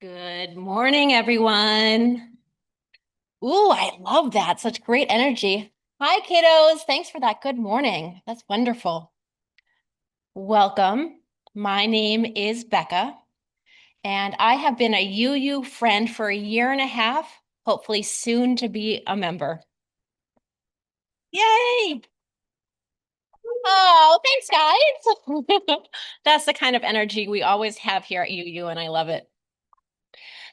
Good morning, everyone. Ooh, I love that. Such great energy. Hi, kiddos. Thanks for that. Good morning. That's wonderful. Welcome. My name is Becca, and I have been a UU friend for a year and a half, hopefully soon to be a member. Yay! Oh, thanks, guys. That's the kind of energy we always have here at UU, and I love it.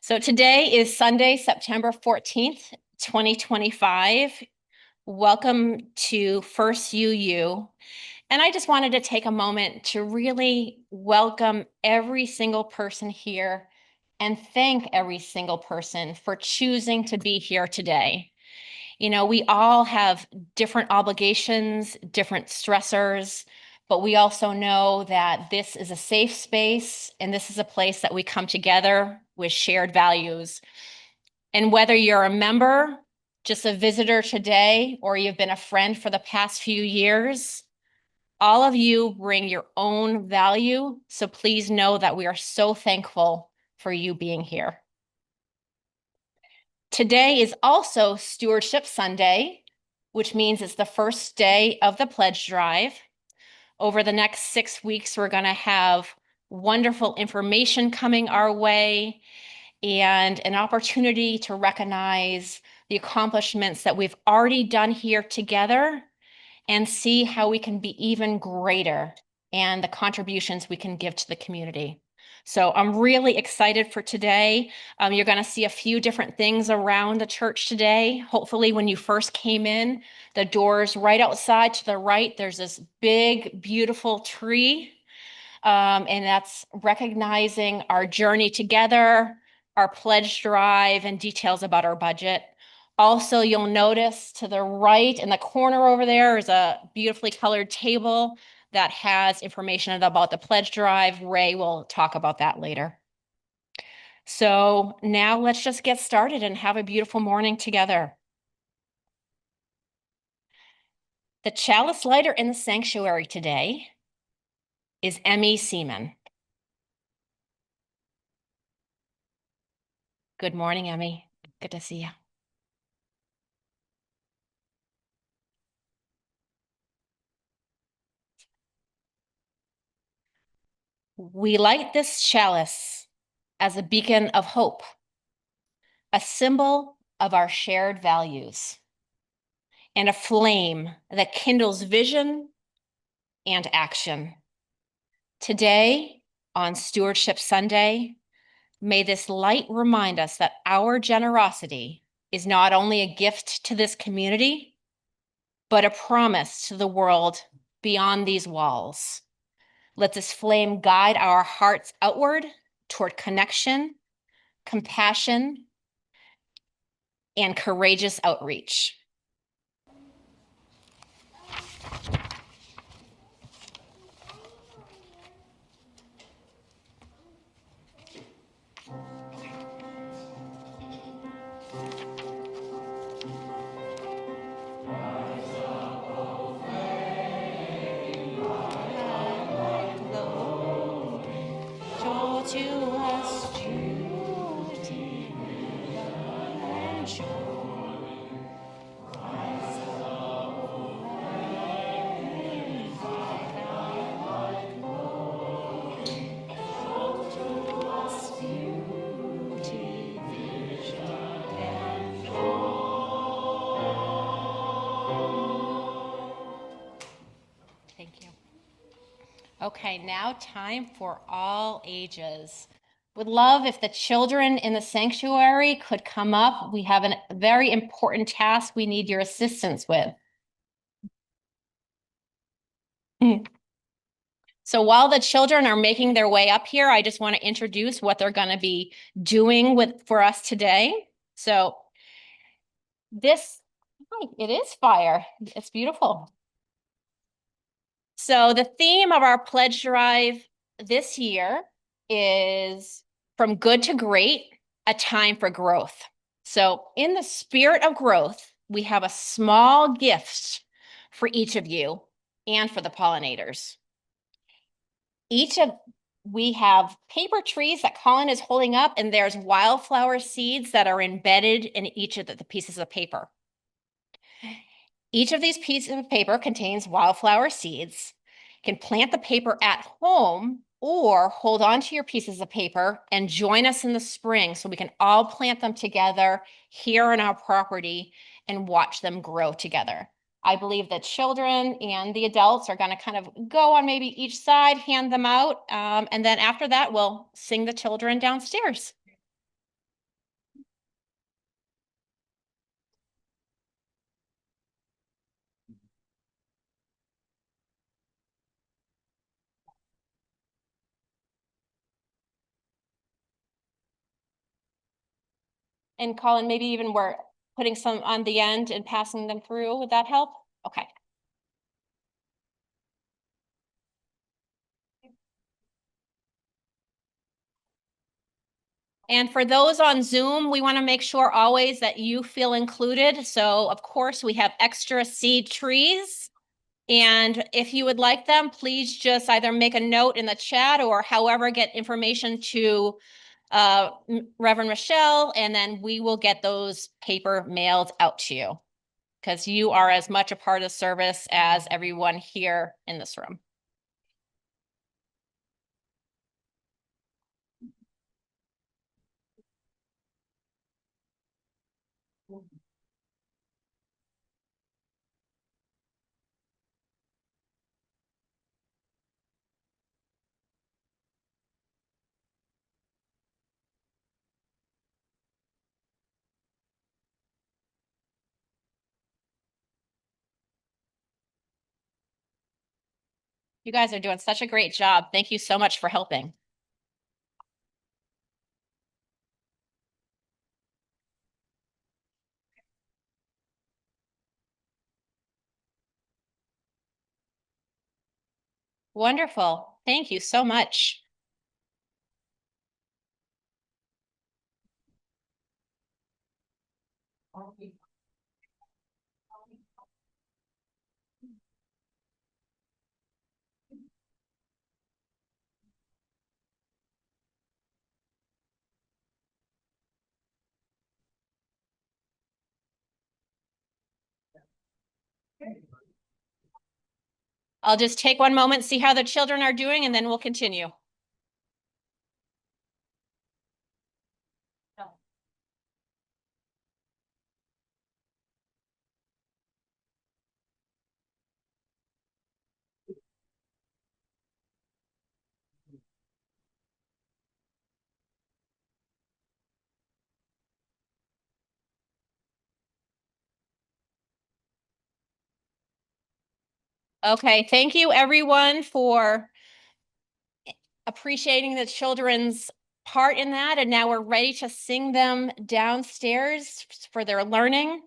So today is Sunday, September 14th, 2025. Welcome to First UU. And I just wanted to take a moment to really welcome every single person here and thank every single person for choosing to be here today. You know, we all have different obligations, different stressors, but we also know that this is a safe space and this is a place that we come together with shared values. And whether you're a member, just a visitor today, or you've been a friend for the past few years, all of you bring your own value. So please know that we are so thankful for you being here. Today is also Stewardship Sunday, which means it's the first day of the pledge drive. Over the next 6 weeks, we're going to have wonderful information coming our way and an opportunity to recognize the accomplishments that we've already done here together and see how we can be even greater and the contributions we can give to the community. So I'm really excited for today. You're going to see a few different things around the church today. Hopefully, when you first came in, the doors right outside to the right, there's this big, beautiful tree. And that's recognizing our journey together, our pledge drive, and details about our budget. Also, you'll notice to the right in the corner over there is a beautifully colored table that has information about the pledge drive. Ray will talk about that later. So now let's just get started and have a beautiful morning together. The chalice lighter in the sanctuary today is Emmy Seaman. Good morning, Emmy. Good to see you. We light this chalice as a beacon of hope, a symbol of our shared values, and a flame that kindles vision and action. Today, on Stewardship Sunday, may this light remind us that our generosity is not only a gift to this community, but a promise to the world beyond these walls. Let this flame guide our hearts outward toward connection, compassion, and courageous outreach. Thank you. Okay, now time for all ages. Would love if the children in the sanctuary could come up. We have a very important task we need your assistance with. So while the children are making their way up here, I just want to introduce what they're going to be doing for us today. So it is fire. It's beautiful. So the theme of our pledge drive this year is From Good to Great, a Time for Growth. So in the spirit of growth, we have a small gift for each of you and for the pollinators. Each of we have paper trees that Colin is holding up, and there's wildflower seeds that are embedded in each of the pieces of paper. Each of these pieces of paper contains wildflower seeds. You can plant the paper at home or hold on to your pieces of paper and join us in the spring so we can all plant them together here on our property and watch them grow together. I believe the children and the adults are going to kind of go on maybe each side, hand them out, and then after that, we'll sing the children downstairs. And Colin, maybe even we're putting some on the end and passing them through. Would that help? Okay. And for those on Zoom, we want to make sure always that you feel included. So of course, we have extra seed trees. And if you would like them, please just either make a note in the chat or however get information to Reverend Michelle, and then we will get those paper mailed out to you because you are as much a part of service as everyone here in this room. You guys are doing such a great job. Thank you so much for helping. Wonderful. Thank you so much. I'll just take one moment, see how the children are doing, and then we'll continue. Okay, thank you everyone for appreciating the children's part in that. And now we're ready to sing them downstairs for their learning.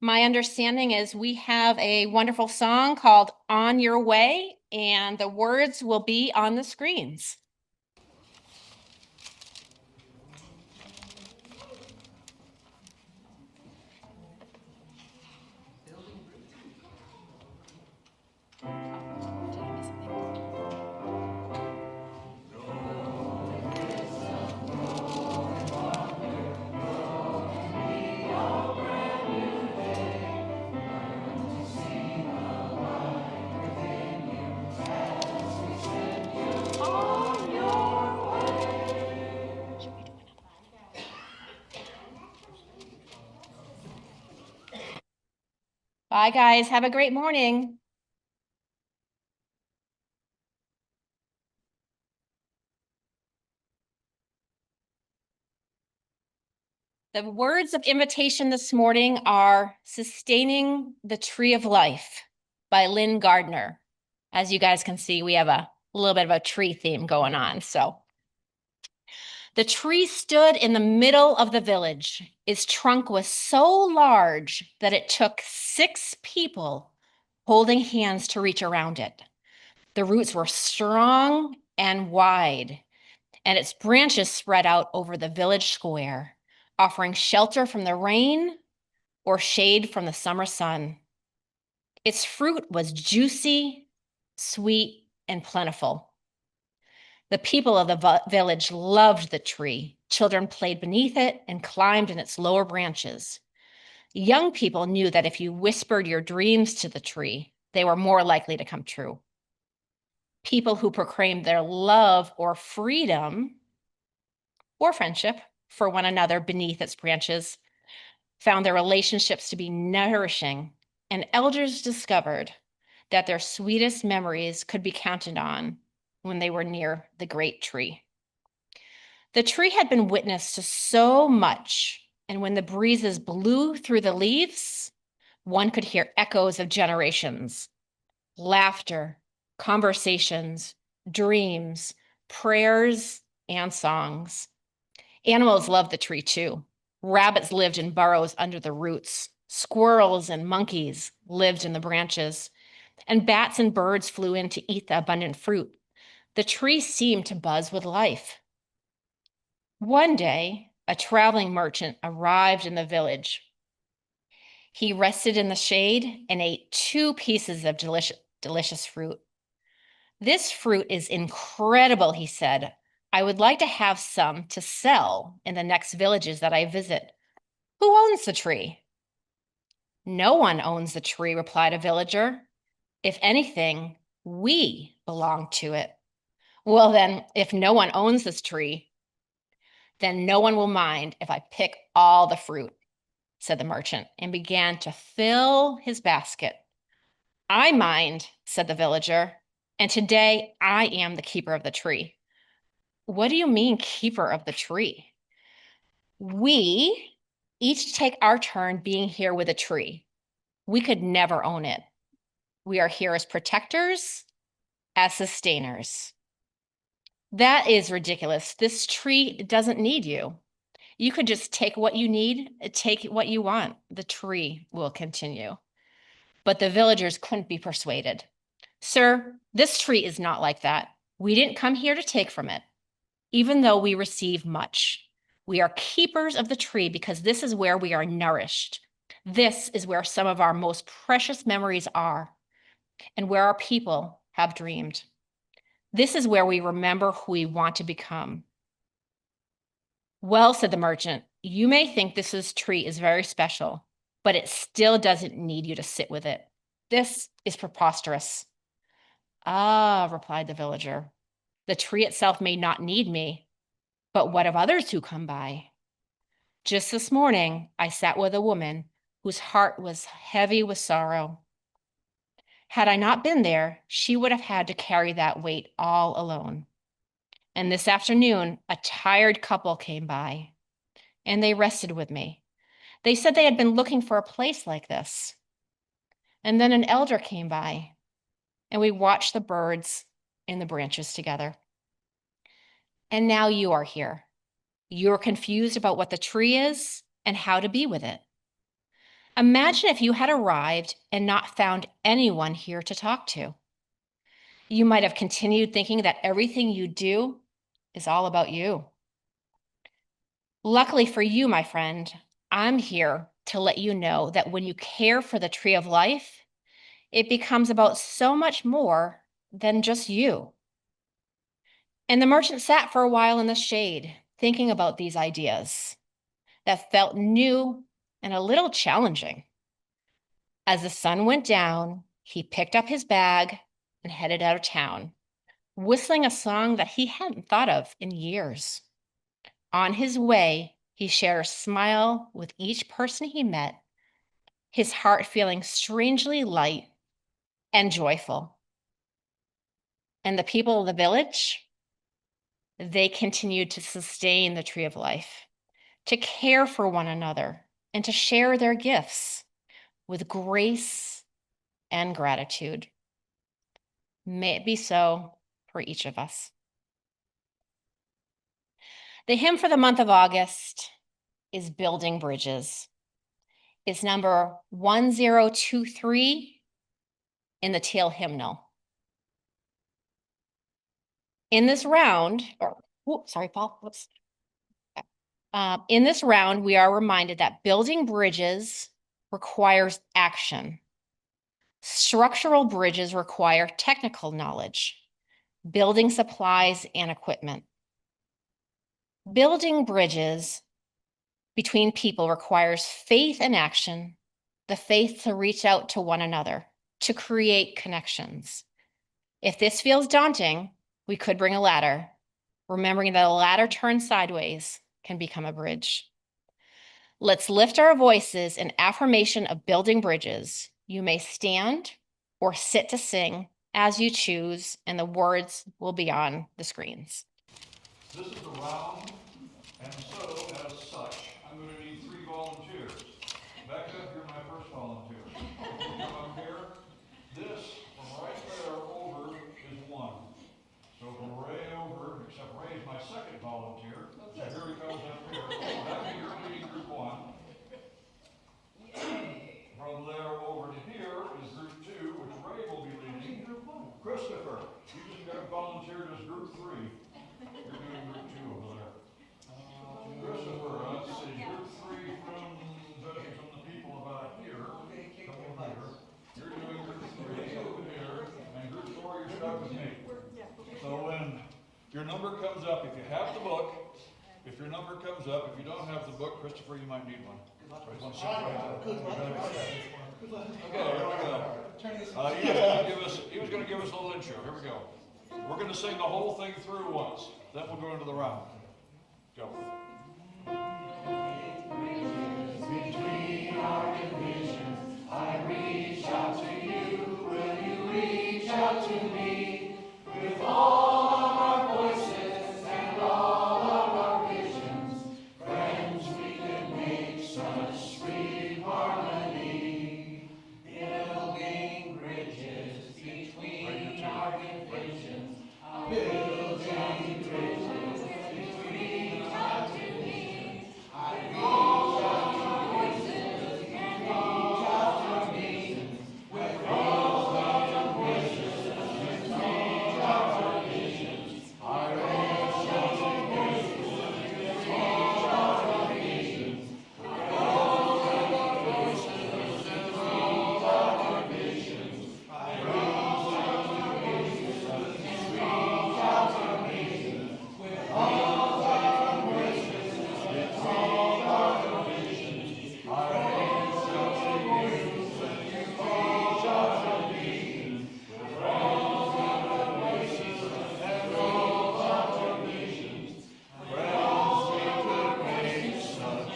My understanding is we have a wonderful song called On Your Way, and the words will be on the screens. Bye, guys. Have a great morning. The words of invitation this morning are Sustaining the Tree of Life by Lynn Gardner. As you guys can see, we have a little bit of a tree theme going on. So the tree stood in the middle of the village. Its trunk was so large that it took 6 people holding hands to reach around it. The roots were strong and wide, and its branches spread out over the village square, offering shelter from the rain or shade from the summer sun. Its fruit was juicy, sweet, and plentiful. The people of the village loved the tree. Children played beneath it and climbed in its lower branches. Young people knew that if you whispered your dreams to the tree, they were more likely to come true. People who proclaimed their love or freedom or friendship for one another beneath its branches found their relationships to be nourishing, and elders discovered that their sweetest memories could be counted on when they were near the great tree. The tree had been witness to so much, and when the breezes blew through the leaves, one could hear echoes of generations, laughter, conversations, dreams, prayers, and songs. Animals loved the tree too. Rabbits lived in burrows under the roots. Squirrels and monkeys lived in the branches, and bats and birds flew in to eat the abundant fruit. The tree seemed to buzz with life. One day, a traveling merchant arrived in the village. He rested in the shade and ate 2 pieces of delicious fruit. "This fruit is incredible," he said. "I would like to have some to sell in the next villages that I visit. Who owns the tree?" "No one owns the tree," replied a villager. "If anything, we belong to it." "Well, then, if no one owns this tree, then no one will mind if I pick all the fruit," said the merchant, and began to fill his basket. "I mind," said the villager, "and today I am the keeper of the tree." "What do you mean, keeper of the tree?" "We each take our turn being here with a tree. We could never own it. We are here as protectors, as sustainers." "That is ridiculous. This tree doesn't need you. You could just take what you need, take what you want. The tree will continue." But the villagers couldn't be persuaded. "Sir, this tree is not like that. We didn't come here to take from it, even though we receive much. We are keepers of the tree because this is where we are nourished. This is where some of our most precious memories are, and where our people have dreamed. This is where we remember who we want to become." "Well," said the merchant, "you may think this tree is very special, but it still doesn't need you to sit with it. This is preposterous." "Ah," replied the villager, "the tree itself may not need me, but what of others who come by? Just this morning, I sat with a woman whose heart was heavy with sorrow. Had I not been there, she would have had to carry that weight all alone. And this afternoon, a tired couple came by, and they rested with me. They said they had been looking for a place like this. And then an elder came by, and we watched the birds in the branches together. And now you are here. You're confused about what the tree is and how to be with it. Imagine if you had arrived and not found anyone here to talk to. You might have continued thinking that everything you do is all about you. Luckily for you, my friend, I'm here to let you know that when you care for the tree of life, it becomes about so much more than just you. And the merchant sat for a while in the shade, thinking about these ideas that felt new and a little challenging. As the sun went down, he picked up his bag and headed out of town, whistling a song that he hadn't thought of in years. On his way, he shared a smile with each person he met, his heart feeling strangely light and joyful. And the people of the village, they continued to sustain the tree of life, to care for one another, and to share their gifts with grace and gratitude. May it be so for each of us. The hymn for the month of August is Building Bridges. It's number 1023 in the Teal Hymnal. In this round, sorry, Paul, whoops. In this round, we are reminded that building bridges requires action. Structural bridges require technical knowledge, building supplies and equipment. Building bridges between people requires faith and action, the faith to reach out to one another, to create connections. If this feels daunting, we could bring a ladder, remembering that a ladder turned sideways can become a bridge. Let's lift our voices in affirmation of building bridges. You may stand or sit to sing as you choose, and the words will be on the screens. This is a round, and so as such, I'm going to need 3 volunteers. Becca, you're my first volunteer. Come up here. This, from right there over, is 1. So from Ray over, except Ray is my second volunteer. So here he comes up here. Becca, you're leading group 1. From there over to here is group 2, which Ray will be leading. Christopher, you just got volunteered as group 3. You're doing group 2 over there. Christopher, let's see, group 3 judging from the people about here. Come over here. You're doing group 3 over here, and group 4 you're stuck with me. So when your number comes up, if you have the book, if your number comes up, if you don't have the book, Christopher, you might need one. Okay, here we go. He was going to give us a little intro. Here we go. We're going to sing the whole thing through once. Then we'll go into the round. Go. Between our divisions, I reach out to you. Will you reach out to me? With all of our voices and all of our visions, friends, we could make such sweet harmony. Building bridges between our divisions. Building bridges between our divisions. I reach out to voices and reach out to visions. With all of the voices and reach out to visions. I reach out to voices and reach out to visions. With all of the voices and reach out to visions. I reach out to voices and reach out to visions. With all of the voices and reach out to visions. I reach out to voices and reach out to visions. With all of the voices and reach out to visions. Friends, we could make such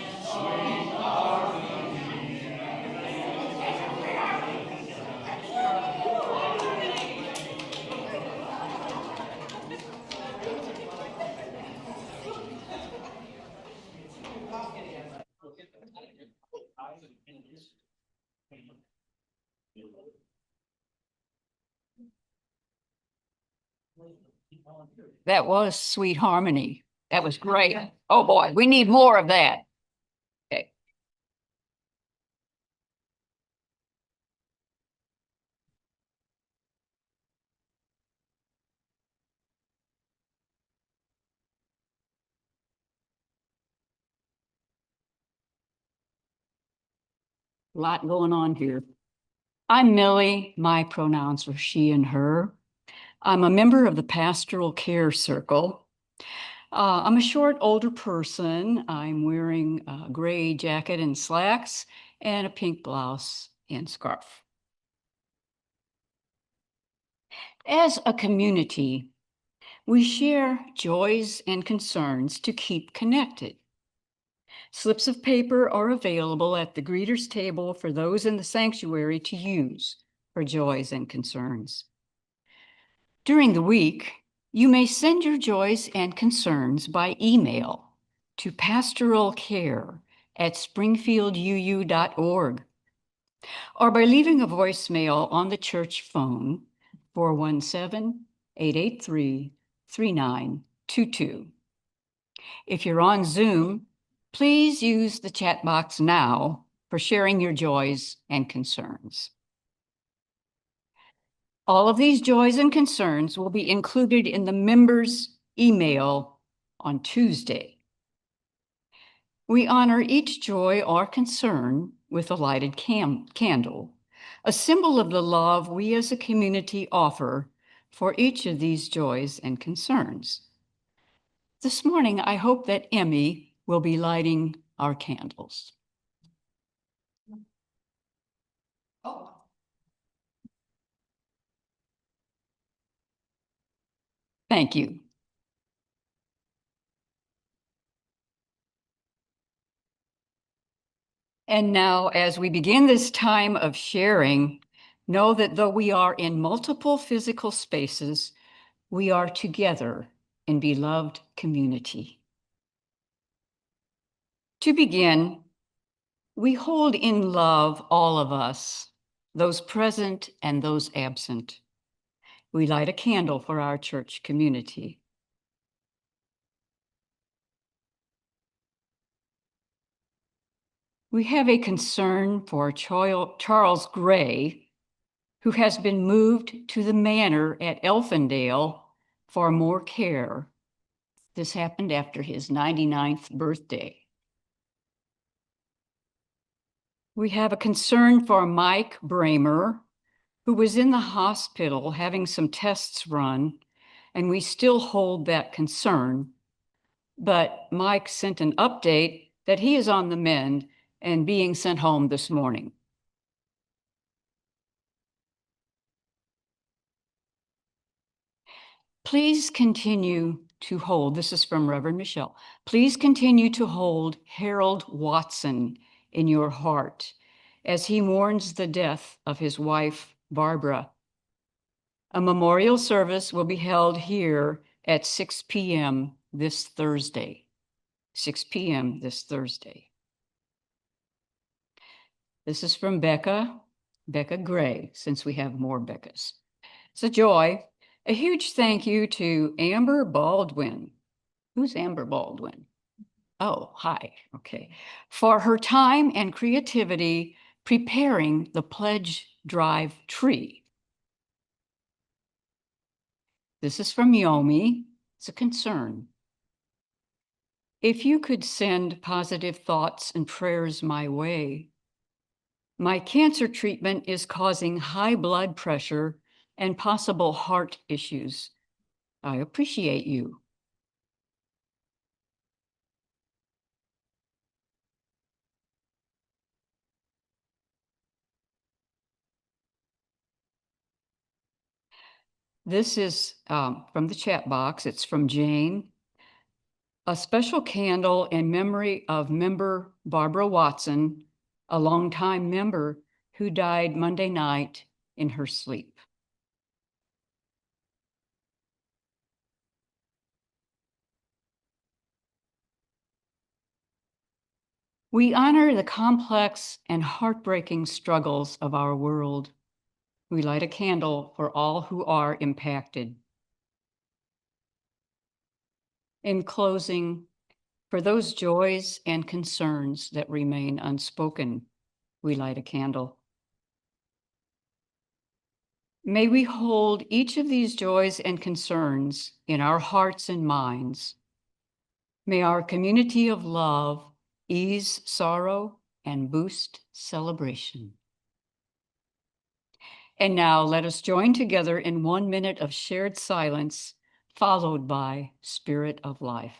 sweet harmony. That was Sweet Harmony. That was great. Oh boy, we need more of that. Okay. A lot going on here. I'm Millie. My pronouns are she and her. I'm a member of the Pastoral Care Circle. I'm a short, older person. I'm wearing a gray jacket and slacks and a pink blouse and scarf. As a community, we share joys and concerns to keep connected. Slips of paper are available at the greeters table for those in the sanctuary to use for joys and concerns. During the week, you may send your joys and concerns by email to pastoralcare@springfielduu.org or by leaving a voicemail on the church phone 417-883-3922. If you're on Zoom, please use the chat box now for sharing your joys and concerns. All of these joys and concerns will be included in the members' email on Tuesday. We honor each joy or concern with a lighted candle, a symbol of the love we as a community offer for each of these joys and concerns. This morning, I hope that Emmy will be lighting our candles. Oh. Thank you. And now, as we begin this time of sharing, know that though we are in multiple physical spaces, we are together in beloved community. To begin, we hold in love all of us, those present and those absent. We light a candle for our church community. We have a concern for Charles Gray, who has been moved to the manor at Elfindale for more care. This happened after his 99th birthday. We have a concern for Mike Bramer, who was in the hospital having some tests run, and we still hold that concern. But Mike sent an update that he is on the mend and being sent home this morning. Please continue to hold, this is from Reverend Michelle, please continue to hold Harold Watson in your heart as he mourns the death of his wife, Barbara. A memorial service will be held here at 6 p.m. this Thursday. 6 p.m. this Thursday. This is from Becca Gray, since we have more Beccas. It's a joy. A huge thank you to Amber Baldwin. Who's Amber Baldwin? Oh, hi, okay. For her time and creativity preparing the pledge drive tree. This is from Yomi. It's a concern. If you could send positive thoughts and prayers my way. My cancer treatment is causing high blood pressure and possible heart issues. I appreciate you. This is from the chat box. It's from Jane. A special candle in memory of member Barbara Watson, a longtime member who died Monday night in her sleep. We honor the complex and heartbreaking struggles of our world. We light a candle for all who are impacted. In closing, for those joys and concerns that remain unspoken, we light a candle. May we hold each of these joys and concerns in our hearts and minds. May our community of love ease sorrow and boost celebration. And now let us join together in 1 minute of shared silence, followed by Spirit of Life.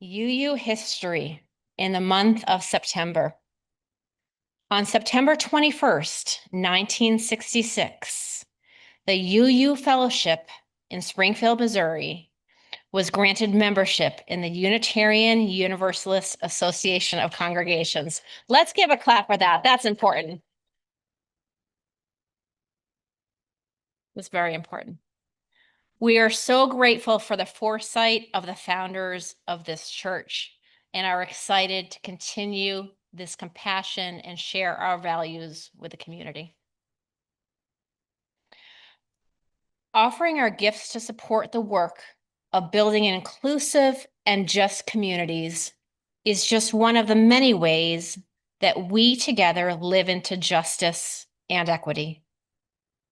UU history in the month of September. On September 21st, 1966, the UU Fellowship in Springfield, Missouri was granted membership in the Unitarian Universalist Association of Congregations. Let's give a clap for that. That's important. It's very important. We are so grateful for the foresight of the founders of this church and are excited to continue this compassion and share our values with the community. Offering our gifts to support the work of building inclusive and just communities is just one of the many ways that we together live into justice and equity.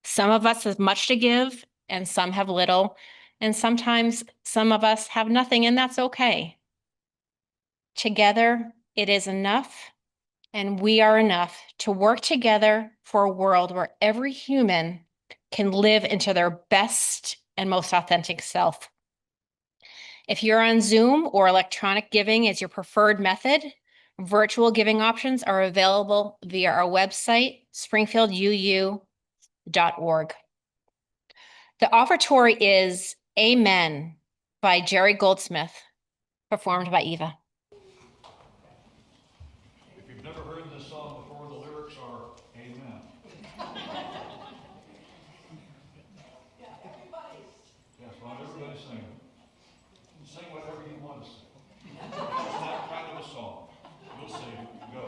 Some of us have much to give and some have little, and sometimes some of us have nothing, and that's okay. Together, it is enough, and we are enough to work together for a world where every human can live into their best and most authentic self. If you're on Zoom or electronic giving is your preferred method, virtual giving options are available via our website, springfielduu.org. The offertory is Amen by Jerry Goldsmith, performed by Eva. If you've never heard this song before, the lyrics are Amen. Yes, well, everybody sing it. Sing whatever you want to sing. It's that kind of a song. You'll sing, go.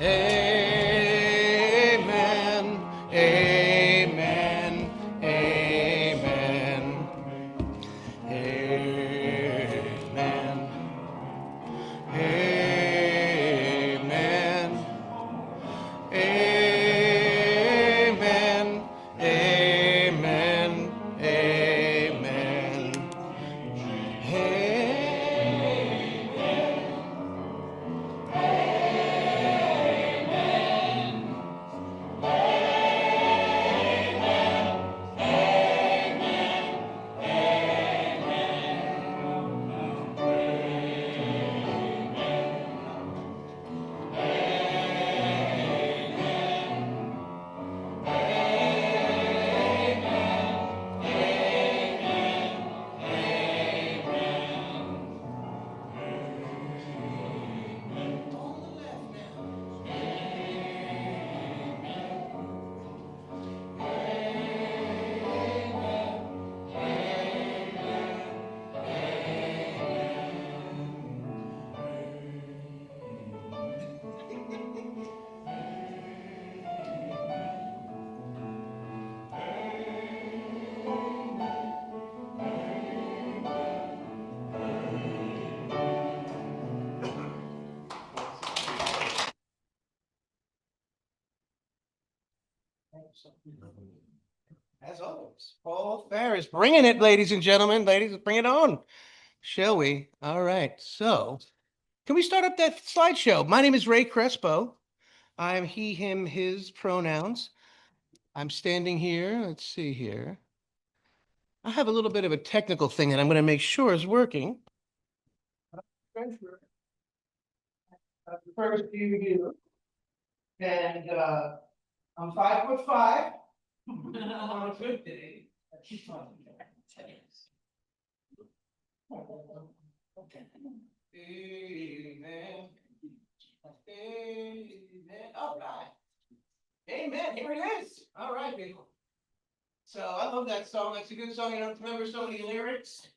Amen, amen, amen, amen, amen, amen, amen, amen, As always, Paul Ferris bringing it, ladies and gentlemen. Ladies, bring it on, shall we? All right. So, can we start up that slideshow? My name is Ray Crespo. I'm he, him, his pronouns. I'm standing here. Let's see here. I have a little bit of a technical thing that I'm going to make sure is working. First view here. And I'm 5'5". On a good day. Amen. Amen. All right. Amen. Here it is. All right, people. So I love that song. That's a good song. I don't remember so many lyrics,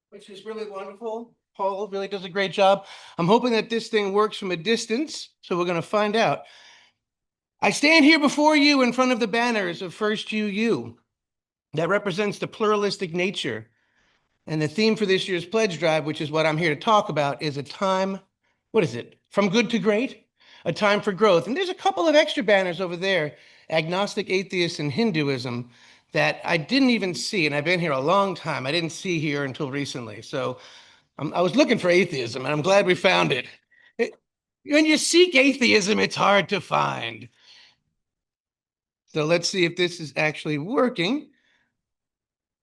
which is really wonderful. Paul really does a great job. I'm hoping that this thing works from a distance, so we're going to find out. I stand here before you in front of the banners of First UU that represents the pluralistic nature. And the theme for this year's pledge drive, which is what I'm here to talk about, is a time, what is it? From good to great? A time for growth. And there's a couple of extra banners over there, agnostic, atheist, and Hinduism, that I didn't even see. And I've been here a long time. I didn't see here until recently. So I was looking for atheism, and I'm glad we found it. When you seek atheism, it's hard to find. So let's see if this is actually working.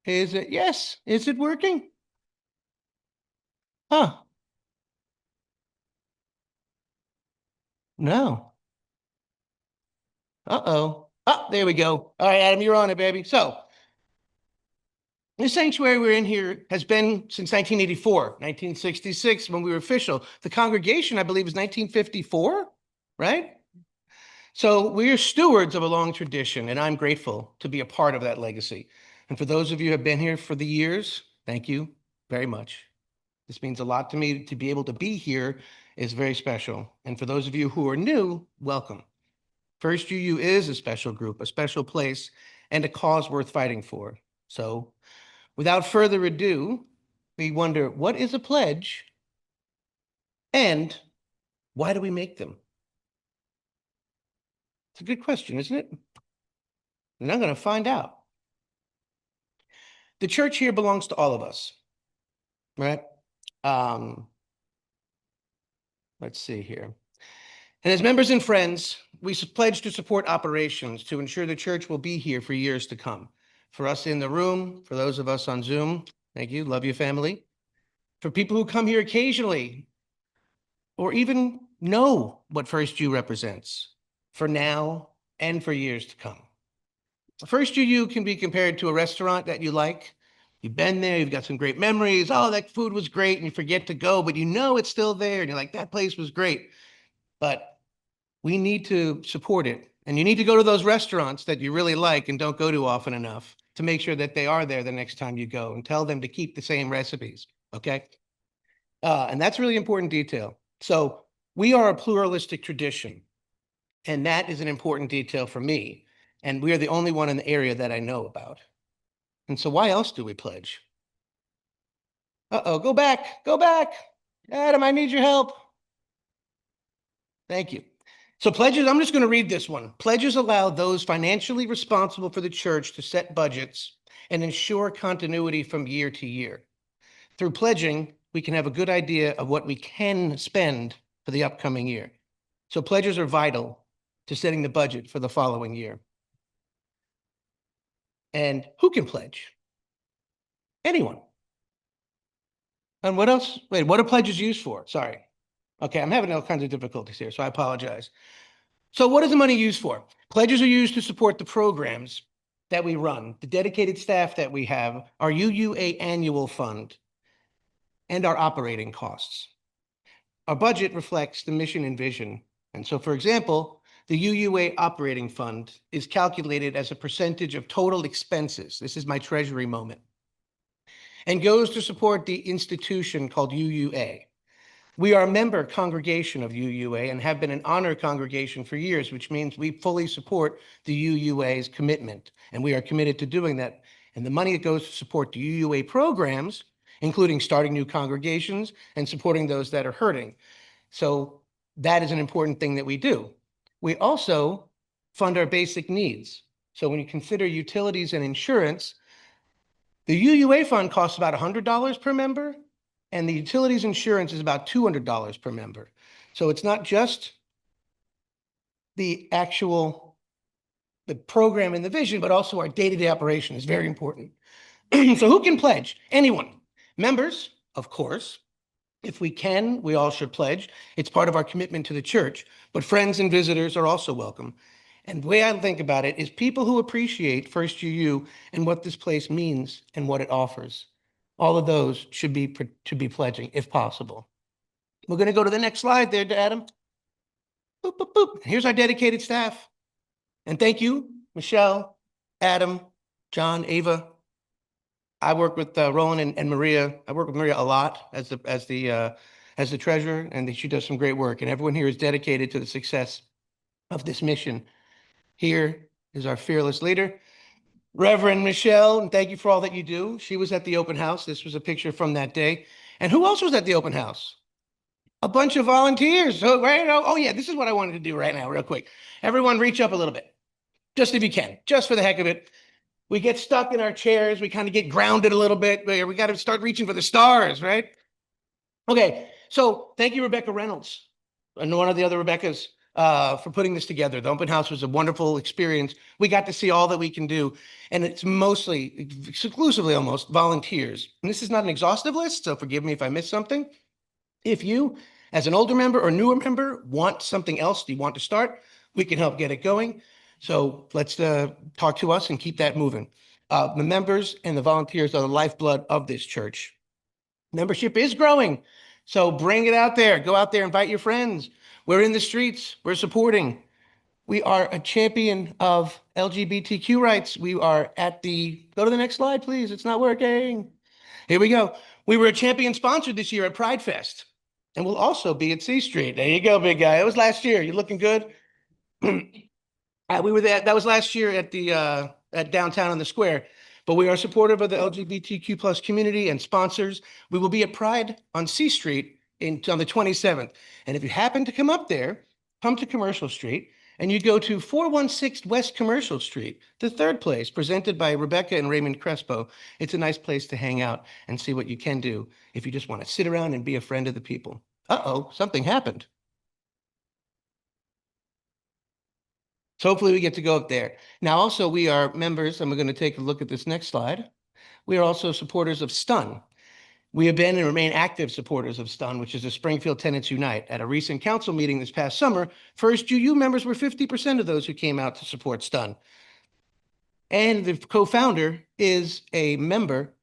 Is it? Yes. Is it working? Huh. No. Uh-oh. Oh, there we go. All right, Adam, you're on it, baby. So the sanctuary we're in here has been since 1984, 1966, when we were official. The congregation, I believe, is 1954, right? So we're stewards of a long tradition, and I'm grateful to be a part of that legacy. And for those of you who have been here for the years, thank you very much. This means a lot to me. To be able to be here is very special. And for those of you who are new, welcome. First UU is a special group, a special place, and a cause worth fighting for. So without further ado, we wonder, what is a pledge and why do we make them? It's a good question, isn't it? And I'm going to find out. The church here belongs to all of us, right? Let's see here. And as members and friends, we pledge to support operations to ensure the church will be here for years to come. For us in the room, for those of us on Zoom, thank you, love you, family. For people who come here occasionally, or even know what First U represents, for now and for years to come. First UU can be compared to a restaurant that you like. You've been there, you've got some great memories. Oh, that food was great, and you forget to go, but you know it's still there, and you're like, that place was great. But we need to support it. And you need to go to those restaurants that you really like and don't go to often enough to make sure that they are there the next time you go, and tell them to keep the same recipes, okay? And that's a really important detail. So we are a pluralistic tradition, and that is an important detail for me. And we are the only one in the area that I know about. And so why else do we pledge? Uh-oh, go back, go back. Adam, I need your help. Thank you. So pledges, I'm just going to read this one. Pledges allow those financially responsible for the church to set budgets and ensure continuity from year to year. Through pledging, we can have a good idea of what we can spend for the upcoming year. So pledges are vital to setting the budget for the following year. And who can pledge? Anyone. And what else? Wait, what are pledges used for? Sorry. Okay, I'm having all kinds of difficulties here, so I apologize. So what is the money used for? Pledges are used to support the programs that we run, the dedicated staff that we have, our UUA annual fund, and our operating costs. Our budget reflects the mission and vision. And so, for example, the UUA operating fund is calculated as a percentage of total expenses. This is my treasury moment. And goes to support the institution called UUA. We are a member congregation of UUA and have been an honor congregation for years, which means we fully support the UUA's commitment, and we are committed to doing that. And the money that goes to support the UUA programs, including starting new congregations and supporting those that are hurting. So that is an important thing that we do. We also fund our basic needs. So when you consider utilities and insurance, the UUA fund costs about $100 per member, and the utilities insurance is about $200 per member. So it's not just the program and the vision, but also our day-to-day operation is very important. So who can pledge? Anyone. Members, of course. If we can, we all should pledge. It's part of our commitment to the church, but friends and visitors are also welcome. And the way I think about it is people who appreciate First UU and what this place means and what it offers. All of those should be pledging if possible. We're going to go to the next slide there, Adam. Boop, boop, boop. Here's our dedicated staff. And thank you, Michelle, Adam, John, Ava. I work with Roland and Maria. I work with Maria a lot as the treasurer, and she does some great work. And everyone here is dedicated to the success of this mission. Here is our fearless leader, Reverend Michelle, and thank you for all that you do. She was at the open house. This was a picture from that day. And who else was at the open house? A bunch of volunteers. So, right? Oh, yeah, this is what I wanted to do right now, real quick. Everyone reach up a little bit, just if you can, just for the heck of it. We get stuck in our chairs. We kind of get grounded a little bit. We got to start reaching for the stars, right? Okay, so thank you, Rebecca Reynolds, and one of the other Rebeccas, for putting this together. The open house was a wonderful experience. We got to see all that we can do, and it's mostly, exclusively almost, volunteers. And this is not an exhaustive list, so forgive me if I missed something. If you, as an older member or newer member, want something else, you want to start, we can help get it going. So let's talk to us and keep that moving. The members and the volunteers are the lifeblood of this church. Membership is growing, so bring it out there. Go out there, invite your friends. We're in the streets. We're supporting. We are a champion of LGBTQ rights. We are at the, go to the next slide, please. It's not working. Here we go. We were a champion sponsor this year at Pride Fest, and we'll also be at C Street. There you go, big guy. It was last year. You're looking good. We were there. That was last year at the at downtown on the square. But we are supportive of the LGBTQ plus community and sponsors. We will be at Pride on C Street on the 27th. And if you happen to come up there, come to Commercial Street and you go to 416 West Commercial Street, the third place, presented by Rebecca and Raymond Crespo. It's a nice place to hang out and see what you can do if you just want to sit around and be a friend of the people. Uh-oh, something happened. So hopefully we get to go up there. Now, also, we are members, and we're going to take a look at this next slide. We are also supporters of STUN. We have been and remain active supporters of STUN, which is the Springfield Tenants Unite. At a recent council meeting this past summer, First UU members were 50% of those who came out to support STUN. And the co-founder is a member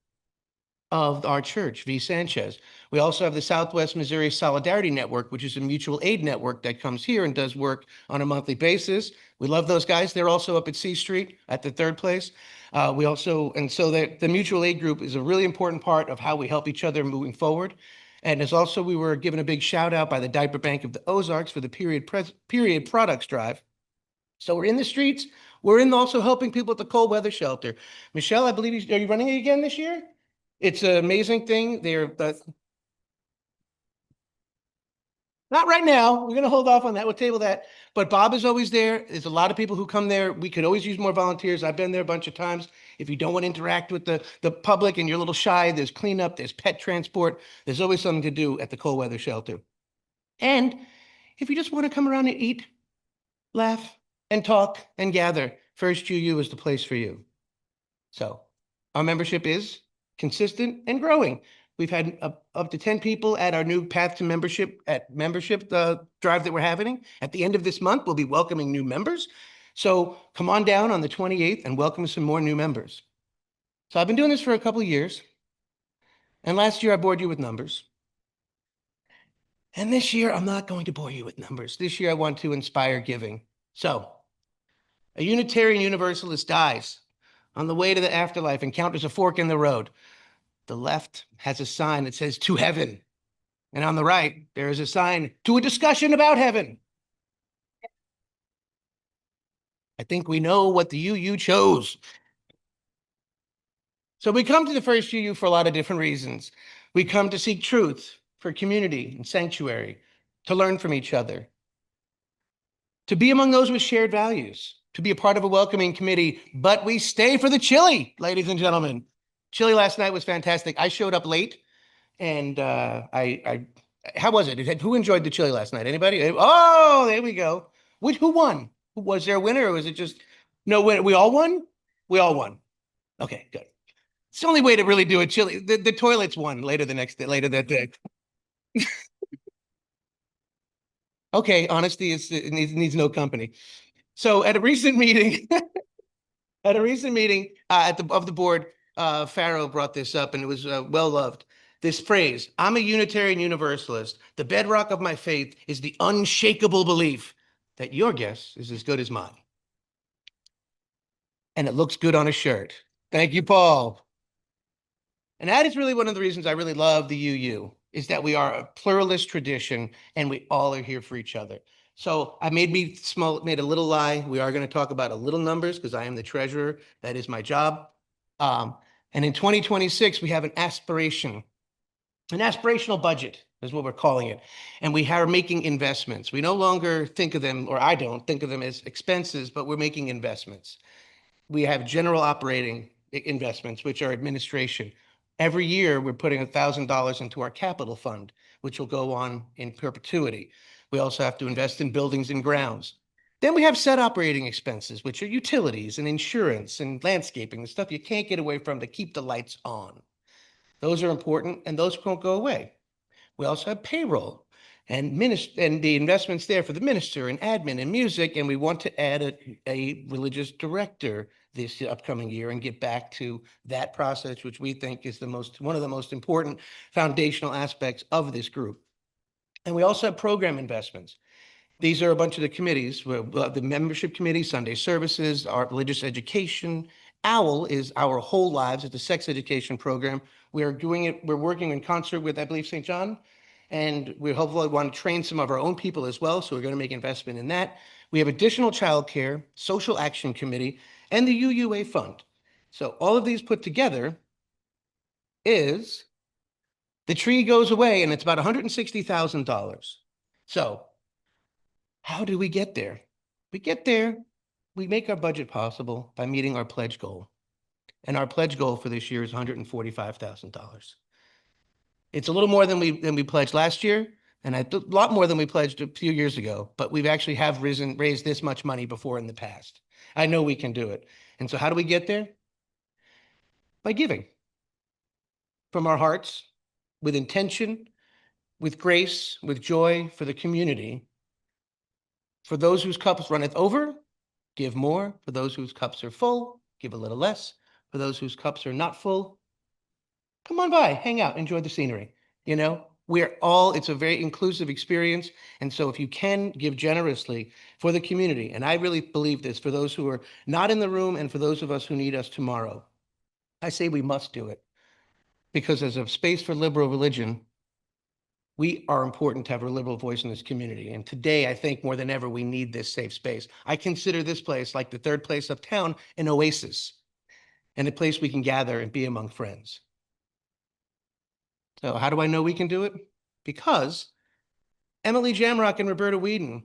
of our church, V. Sanchez. We also have the Southwest Missouri Solidarity Network, which is a mutual aid network that comes here and does work on a monthly basis. We love those guys. They're also up at C Street at the third place. We also, and so the mutual aid group is a really important part of how we help each other moving forward. And as also, we were given a big shout out by the Diaper Bank of the Ozarks for the period products drive. So we're in the streets. We're in also helping people at the cold weather shelter. Michelle, I believe, are you running it again this year? It's an amazing thing. Not right now. We're going to hold off on that. We'll table that. But Bob is always there. There's a lot of people who come there. We could always use more volunteers. I've been there a bunch of times. If you don't want to interact with the public and you're a little shy, there's cleanup, there's pet transport. There's always something to do at the cold weather shelter. And if you just want to come around and eat, laugh, and talk and gather, First UU is the place for you. So our membership is consistent and growing. We've had up to 10 people at our new Path to Membership drive that we're having. At the end of this month, we'll be welcoming new members. So come on down on the 28th and welcome some more new members. So I've been doing this for a couple of years. And last year I bored you with numbers. And this year I'm not going to bore you with numbers. This year I want to inspire giving. So a Unitarian Universalist dies on the way to the afterlife, encounters a fork in the road. The left has a sign that says "to heaven." And on the right, there is a sign "to a discussion about heaven." I think we know what the UU chose. So we come to the First UU for a lot of different reasons. We come to seek truth, for community and sanctuary, to learn from each other, to be among those with shared values, to be a part of a welcoming committee, but we stay for the chili, ladies and gentlemen. Chili last night was fantastic. I showed up late, and how was it? Who enjoyed the chili last night? Anybody? Oh, there we go. Who won? Was there a winner, or was it just no winner? We all won? We all won. Okay, good. It's the only way to really do a chili. The toilets won later that day. Okay, honesty it needs no company. So at a recent meeting, of the board, Pharaoh brought this up, and it was well loved. This phrase, "I'm a Unitarian Universalist. The bedrock of my faith is the unshakable belief that your guess is as good as mine." And it looks good on a shirt. Thank you, Paul. And that is really one of the reasons I really love the UU, is that we are a pluralist tradition and we all are here for each other. So I made a little lie. We are going to talk about a little numbers because I am the treasurer. That is my job. And in 2026, we have an aspirational budget is what we're calling it. And we are making investments. We no longer think of them, or I don't think of them as expenses, but we're making investments. We have general operating investments, which are administration. Every year, we're putting $1,000 into our capital fund, which will go on in perpetuity. We also have to invest in buildings and grounds. Then we have set operating expenses, which are utilities and insurance and landscaping, the stuff you can't get away from to keep the lights on. Those are important, and those won't go away. We also have payroll and the investments there for the minister and admin and music, and we want to add a religious director this upcoming year and get back to that process, which we think is one of the most important foundational aspects of this group. And we also have program investments. These are a bunch of the committees, the membership committee, Sunday services, our religious education. OWL is Our Whole Lives. It's a sex education program. We're working in concert with, I believe, St. John. And we hopefully want to train some of our own people as well. So we're going to make investment in that. We have additional childcare, social action committee, and the UUA fund. So all of these put together is the tree goes away, and it's about $160,000. So how do we get there? We get there, we make our budget possible by meeting our pledge goal. And our pledge goal for this year is $145,000. It's a little more than we pledged last year, and a lot more than we pledged a few years ago, but we've actually raised this much money before in the past. I know we can do it. And so how do we get there? By giving from our hearts, with intention, with grace, with joy for the community. For those whose cups runneth over, give more. For those whose cups are full, give a little less. For those whose cups are not full, come on by, hang out, enjoy the scenery. You know, it's a very inclusive experience. And so if you can give generously for the community, and I really believe this for those who are not in the room and for those of us who need us tomorrow, I say we must do it. Because as a space for liberal religion, we are important to have a liberal voice in this community. And today, I think more than ever, we need this safe space. I consider this place, like the third place uptown, an oasis and a place we can gather and be among friends. So how do I know we can do it? Because Emily Jamrock and Roberta Whedon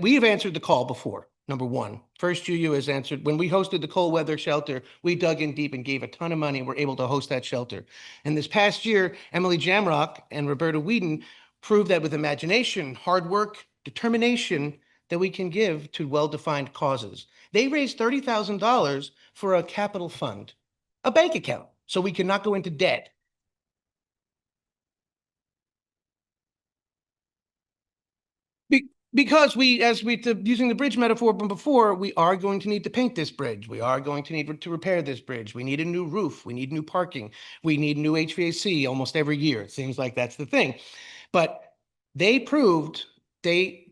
we've answered the call before. Number one, First UU has answered. When we hosted the cold weather shelter, we dug in deep and gave a ton of money and were able to host that shelter. And this past year, Emily Jamrock and Roberta Whedon proved that with imagination, hard work, determination, that we can give to well-defined causes. They raised $30,000 for a capital fund, a bank account, so we cannot go into debt. Because using the bridge metaphor from before, we are going to need to paint this bridge. We are going to need to repair this bridge. We need a new roof. We need new parking. We need new HVAC almost every year. It seems like that's the thing. But they proved we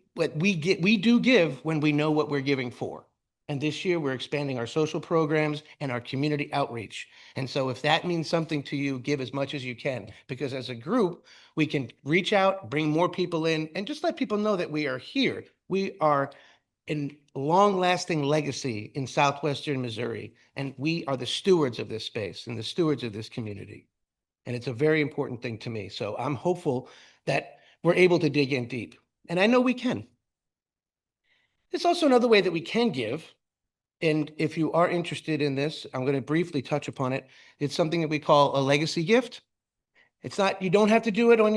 do give when we know what we're giving for. And this year we're expanding our social programs and our community outreach. And so if that means something to you, give as much as you can, because as a group, we can reach out, bring more people in, and just let people know that we are here. We are a long-lasting legacy in Southwestern Missouri, and we are the stewards of this space and the stewards of this community. And it's a very important thing to me. So I'm hopeful that we're able to dig in deep. And I know we can. There's also another way that we can give. And if you are interested in this, I'm going to briefly touch upon it. It's something that we call a legacy gift. It's not, you don't have to do it when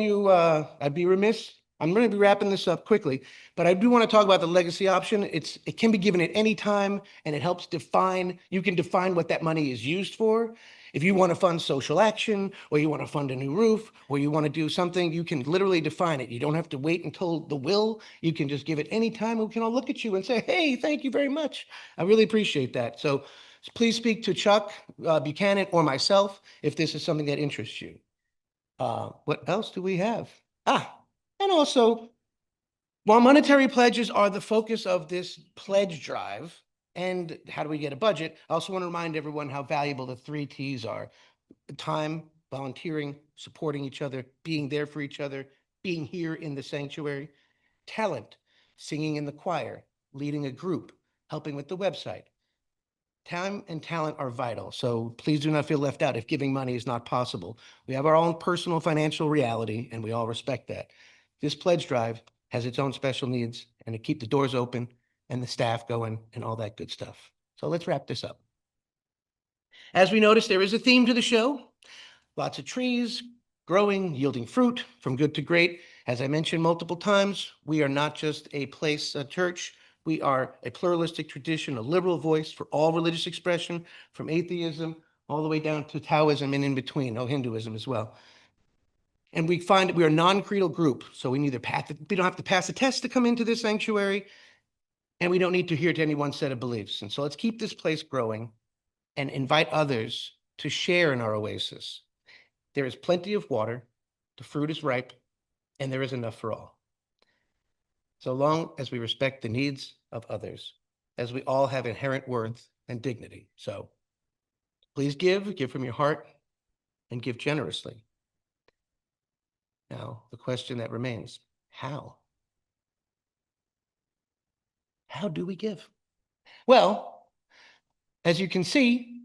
I'd be remiss. I'm going to be wrapping this up quickly, but I do want to talk about the legacy option. It can be given at any time, and it helps you can define what that money is used for. If you want to fund social action, or you want to fund a new roof, or you want to do something, you can literally define it. You don't have to wait until the will. You can just give it any time. We can all look at you and say, hey, thank you very much. I really appreciate that. So please speak to Chuck Buchanan or myself if this is something that interests you. What else do we have? And also, while monetary pledges are the focus of this pledge drive, and how do we get a budget, I also want to remind everyone how valuable the 3 T's are: time, volunteering, supporting each other, being there for each other, being here in the sanctuary. talent, singing in the choir, leading a group, helping with the website. Time and talent are vital, so please do not feel left out if giving money is not possible. We have our own personal financial reality, and we all respect that. This pledge drive has its own special needs, and to keep the doors open and the staff going and all that good stuff. So let's wrap this up. As we noticed, there is a theme to the show. Lots of trees, growing, yielding fruit, from good to great. As I mentioned multiple times, we are not just a place, a church. We are a pluralistic tradition, a liberal voice for all religious expression, from atheism all the way down to Taoism and in between, Hinduism as well. And we find that we are a non-creedal group, so we don't have to pass a test to come into this sanctuary, and we don't need to adhere to any one set of beliefs. And so let's keep this place growing and invite others to share in our oasis. There is plenty of water, the fruit is ripe, and there is enough for all. So long as we respect the needs of others, as we all have inherent worth and dignity. So please give from your heart, and give generously. Now, the question that remains, how? How do we give? Well, as you can see,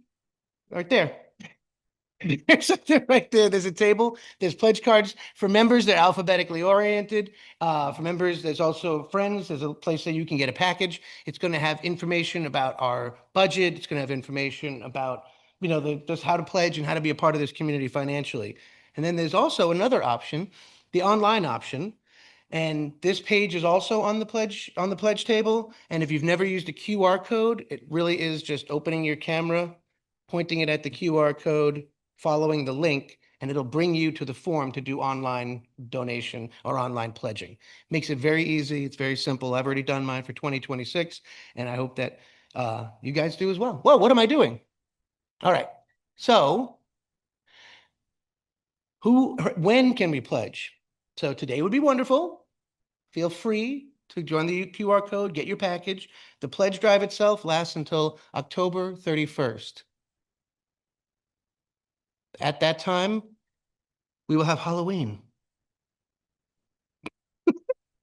right there, right there, there's a table. There's pledge cards for members. They're alphabetically oriented. For members, there's also friends. There's a place that you can get a package. It's going to have information about our budget. It's going to have information about, just how to pledge and how to be a part of this community financially. And then there's also another option, the online option. And this page is also on the pledge table. And if you've never used a QR code, it really is just opening your camera, pointing it at the QR code, following the link, and it'll bring you to the form to do online donation or online pledging. Makes it very easy. It's very simple. I've already done mine for 2026, and I hope that you guys do as well. Whoa, what am I doing? All right. So when can we pledge? So today would be wonderful. Feel free to join the QR code, get your package. The pledge drive itself lasts until October 31st. At that time, we will have Halloween.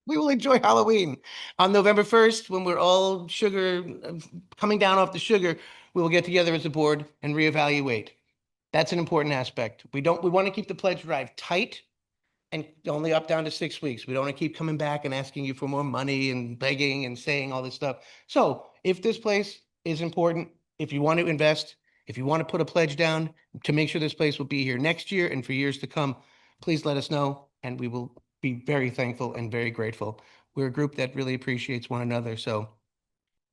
We will enjoy Halloween. On November 1st, when we're all coming down off the sugar, we will get together as a board and reevaluate. That's an important aspect. We want to keep the pledge drive tight and only up down to 6 weeks. We don't want to keep coming back and asking you for more money and begging and saying all this stuff. So if this place is important, if you want to invest, if you want to put a pledge down to make sure this place will be here next year and for years to come, please let us know, and we will be very thankful and very grateful. We're a group that really appreciates one another. So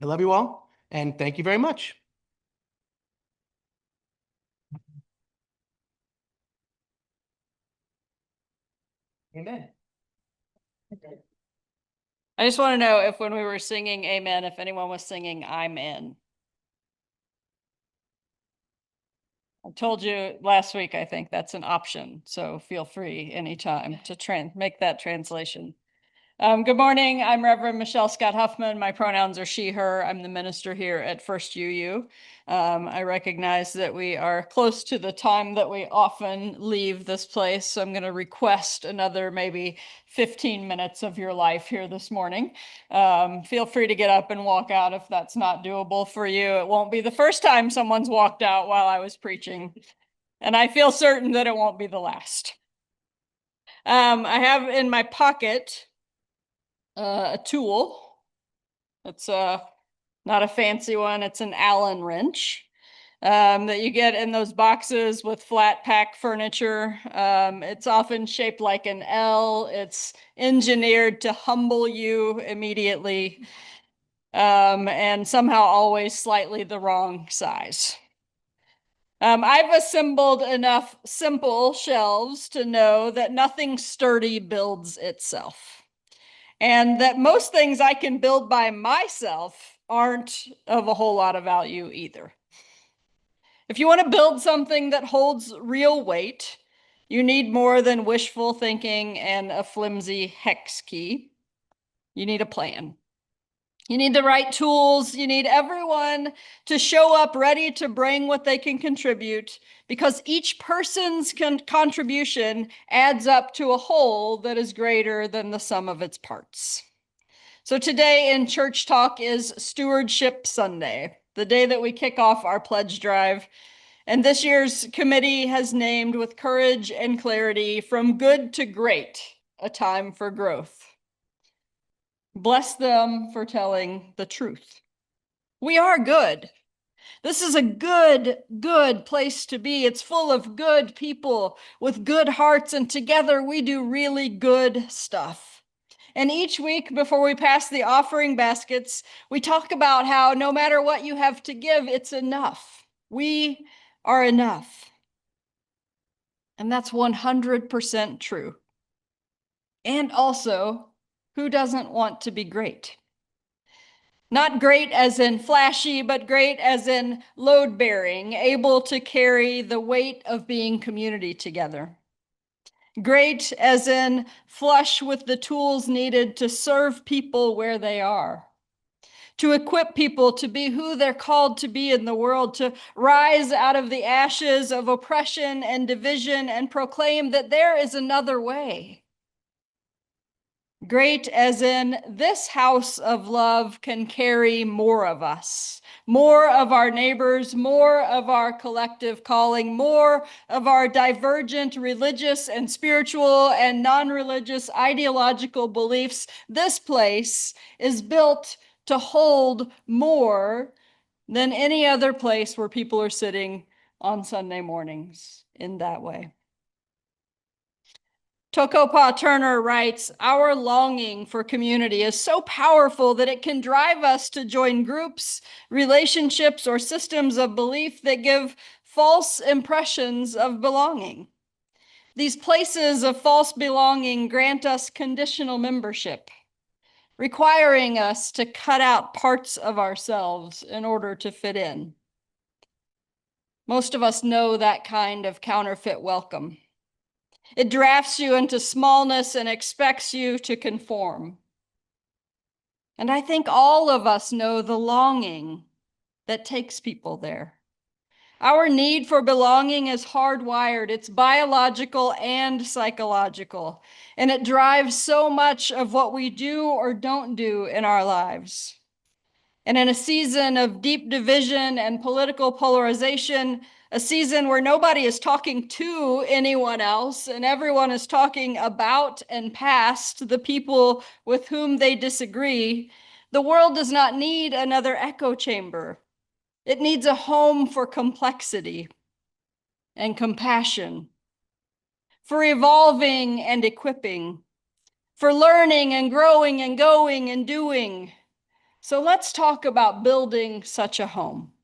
I love you all, and thank you very much. Amen. I just want to know if when we were singing Amen, if anyone was singing I'm in. I told you last week, I think that's an option. So feel free anytime to make that translation. Good morning. I'm Reverend Michelle Scott Huffman. My pronouns are she, her. I'm the minister here at First UU. I recognize that we are close to the time that we often leave this place. So I'm going to request another maybe 15 minutes of your life here this morning. Feel free to get up and walk out if that's not doable for you. It won't be the first time someone's walked out while I was preaching. And I feel certain that it won't be the last. I have in my pocket a tool. It's not a fancy one. It's an Allen wrench that you get in those boxes with flat pack furniture. It's often shaped like an L. It's engineered to humble you immediately, and somehow always slightly the wrong size. I've assembled enough simple shelves to know that nothing sturdy builds itself. And that most things I can build by myself aren't of a whole lot of value either. If you want to build something that holds real weight, you need more than wishful thinking and a flimsy hex key. You need a plan. You need the right tools. You need everyone to show up ready to bring what they can contribute, because each person's contribution adds up to a whole that is greater than the sum of its parts. So today in Church Talk is Stewardship Sunday, the day that we kick off our pledge drive. And this year's committee has named with courage and clarity, From Good to Great, a time for growth. Bless them for telling the truth. We are good. This is a good place to be. It's full of good people with good hearts, and together we do really good stuff. And each week before we pass the offering baskets, we talk about how no matter what you have to give, it's enough. We are enough. And that's 100% true. And also, who doesn't want to be great? Not great as in flashy, but great as in load-bearing, able to carry the weight of being community together. Great as in flush with the tools needed to serve people where they are, to equip people to be who they're called to be in the world, to rise out of the ashes of oppression and division and proclaim that there is another way. Great as in this house of love can carry more of us, more of our neighbors, more of our collective calling, more of our divergent religious and spiritual and non-religious ideological beliefs. This place is built to hold more than any other place where people are sitting on Sunday mornings in that way. Tokopa Turner writes, "Our longing for community is so powerful that it can drive us to join groups, relationships, or systems of belief that give false impressions of belonging. These places of false belonging grant us conditional membership, requiring us to cut out parts of ourselves in order to fit in. Most of us know that kind of counterfeit welcome. It drafts you into smallness and expects you to conform. And I think all of us know the longing that takes people there. Our need for belonging is hardwired. It's biological and psychological, and it drives so much of what we do or don't do in our lives. And in a season of deep division and political polarization, a season where nobody is talking to anyone else and everyone is talking about and past the people with whom they disagree, the world does not need another echo chamber. It needs a home for complexity and compassion, for evolving and equipping, for learning and growing and going and doing. So let's talk about building such a home.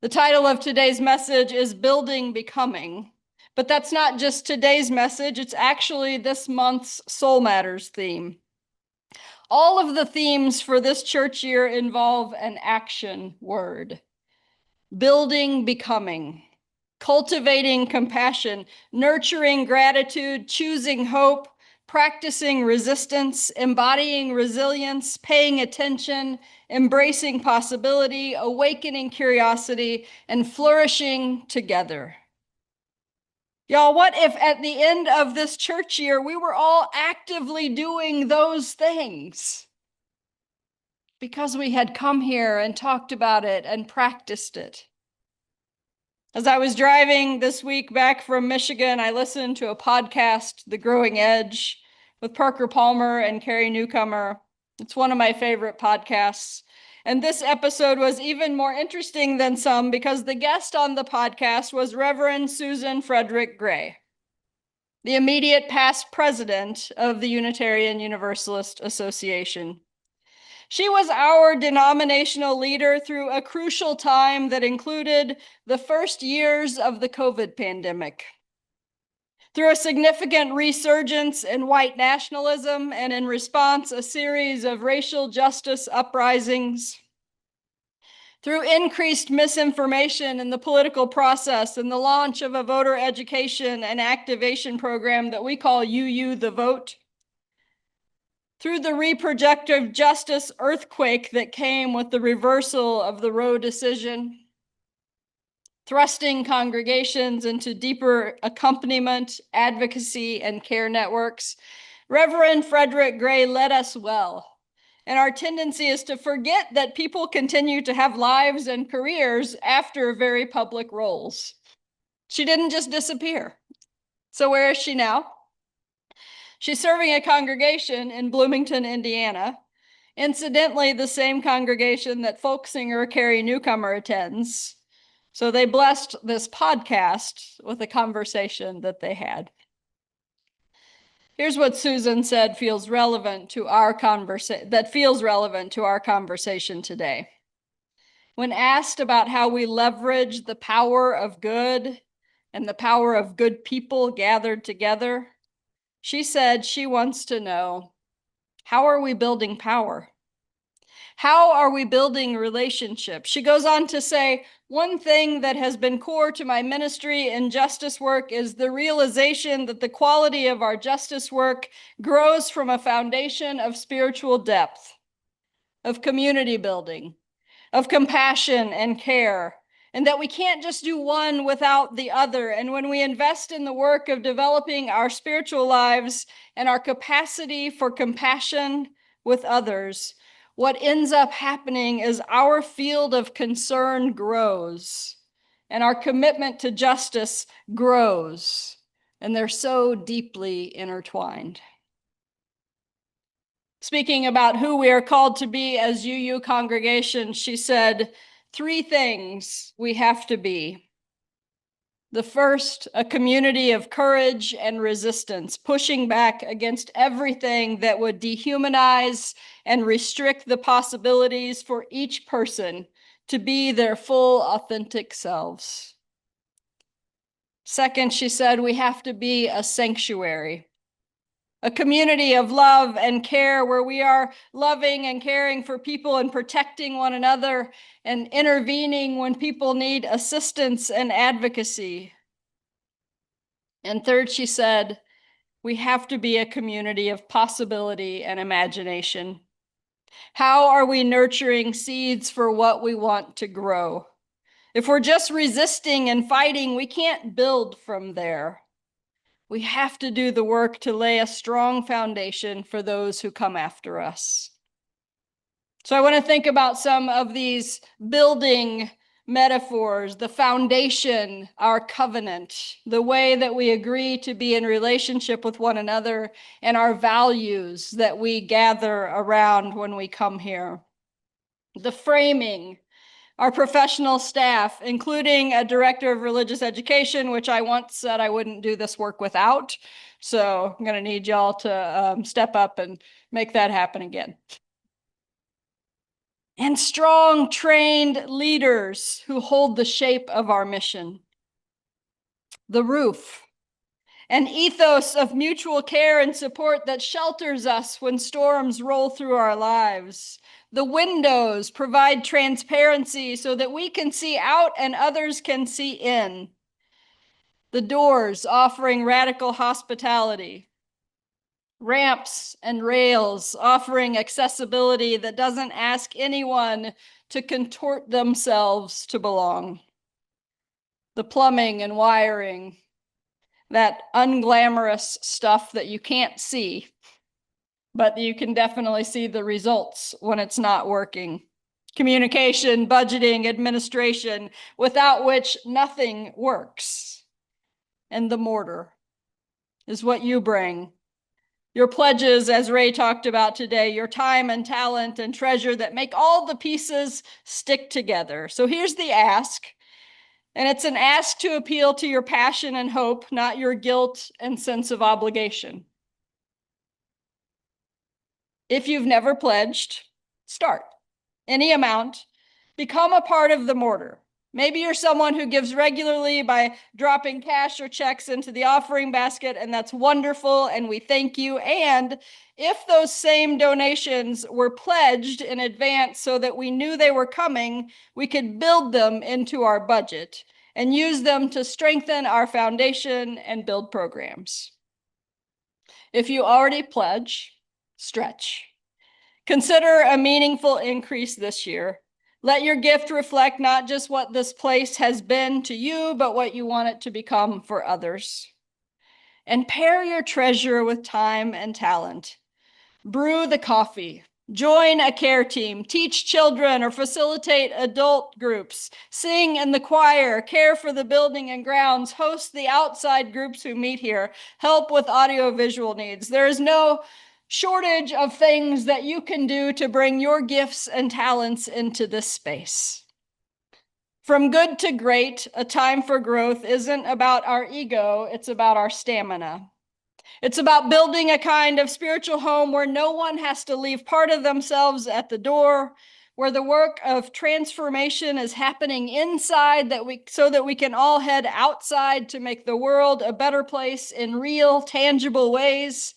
The title of today's message is Building Becoming, but that's not just today's message, it's actually this month's Soul Matters theme. All of the themes for this church year involve an action word. Building becoming, cultivating compassion, nurturing gratitude, choosing hope, practicing resistance, embodying resilience, paying attention, embracing possibility, awakening curiosity, and flourishing together. Y'all, what if at the end of this church year, we were all actively doing those things? Because we had come here and talked about it and practiced it. As I was driving this week back from Michigan, I listened to a podcast, The Growing Edge, with Parker Palmer and Carrie Newcomer. It's one of my favorite podcasts. And this episode was even more interesting than some because the guest on the podcast was Reverend Susan Frederick Gray, the immediate past president of the Unitarian Universalist Association. She was our denominational leader through a crucial time that included the first years of the COVID pandemic. Through a significant resurgence in white nationalism and in response, a series of racial justice uprisings. Through increased misinformation in the political process and the launch of a voter education and activation program that we call UU the Vote. Through the reproductive justice earthquake that came with the reversal of the Roe decision, thrusting congregations into deeper accompaniment, advocacy, and care networks, Reverend Frederick Gray led us well And our tendency is to forget that people continue to have lives and careers after very public roles. She didn't just disappear. So where is she now? She's serving a congregation in Bloomington, Indiana. Incidentally, the same congregation that folk singer Carrie Newcomer attends. So they blessed this podcast with a conversation that they had. Here's what Susan said feels relevant to our conversation today. When asked about how we leverage the power of good and the power of good people gathered together, she said she wants to know, how are we building power? How are we building relationships? She goes on to say, one thing that has been core to my ministry and justice work is the realization that the quality of our justice work grows from a foundation of spiritual depth, of community building, of compassion and care, and that we can't just do one without the other. And when we invest in the work of developing our spiritual lives and our capacity for compassion with others, what ends up happening is our field of concern grows and our commitment to justice grows, and they're so deeply intertwined. Speaking about who we are called to be as UU congregation, she said, 3 things we have to be. The first, a community of courage and resistance, pushing back against everything that would dehumanize and restrict the possibilities for each person to be their full, authentic selves. Second, she said, we have to be a sanctuary, a community of love and care where we are loving and caring for people and protecting one another and intervening when people need assistance and advocacy. And third, she said, we have to be a community of possibility and imagination. How are we nurturing seeds for what we want to grow? If we're just resisting and fighting, we can't build from there. We have to do the work to lay a strong foundation for those who come after us. So I want to think about some of these building metaphors, the foundation, our covenant, the way that we agree to be in relationship with one another, and our values that we gather around when we come here. The framing, our professional staff, including a director of religious education, which I once said I wouldn't do this work without. So I'm going to need y'all to step up and make that happen again. And strong, trained leaders who hold the shape of our mission. The roof, an ethos of mutual care and support that shelters us when storms roll through our lives. The windows provide transparency so that we can see out and others can see in. The doors offering radical hospitality. Ramps and rails offering accessibility that doesn't ask anyone to contort themselves to belong. The plumbing and wiring, that unglamorous stuff that you can't see, but you can definitely see the results when it's not working. Communication, budgeting, administration, without which nothing works. And the mortar is what you bring. Your pledges, as Ray talked about today, your time and talent and treasure that make all the pieces stick together. So here's the ask. And it's an ask to appeal to your passion and hope, not your guilt and sense of obligation. If you've never pledged, start. Any amount. Become a part of the mortar. Maybe you're someone who gives regularly by dropping cash or checks into the offering basket, and that's wonderful, and we thank you. And if those same donations were pledged in advance so that we knew they were coming, we could build them into our budget and use them to strengthen our foundation and build programs. If you already pledge, stretch. Consider a meaningful increase this year. Let your gift reflect not just what this place has been to you, but what you want it to become for others. And pair your treasure with time and talent. Brew the coffee, Join a care team, teach children or facilitate adult groups, sing in the choir, care for the building and grounds, host the outside groups who meet here, help with audiovisual needs. There is no shortage of things that you can do to bring your gifts and talents into this space. From good to great, a time for growth isn't about our ego, it's about our stamina. It's about building a kind of spiritual home where no one has to leave part of themselves at the door, where the work of transformation is happening inside so that we can all head outside to make the world a better place in real, tangible ways,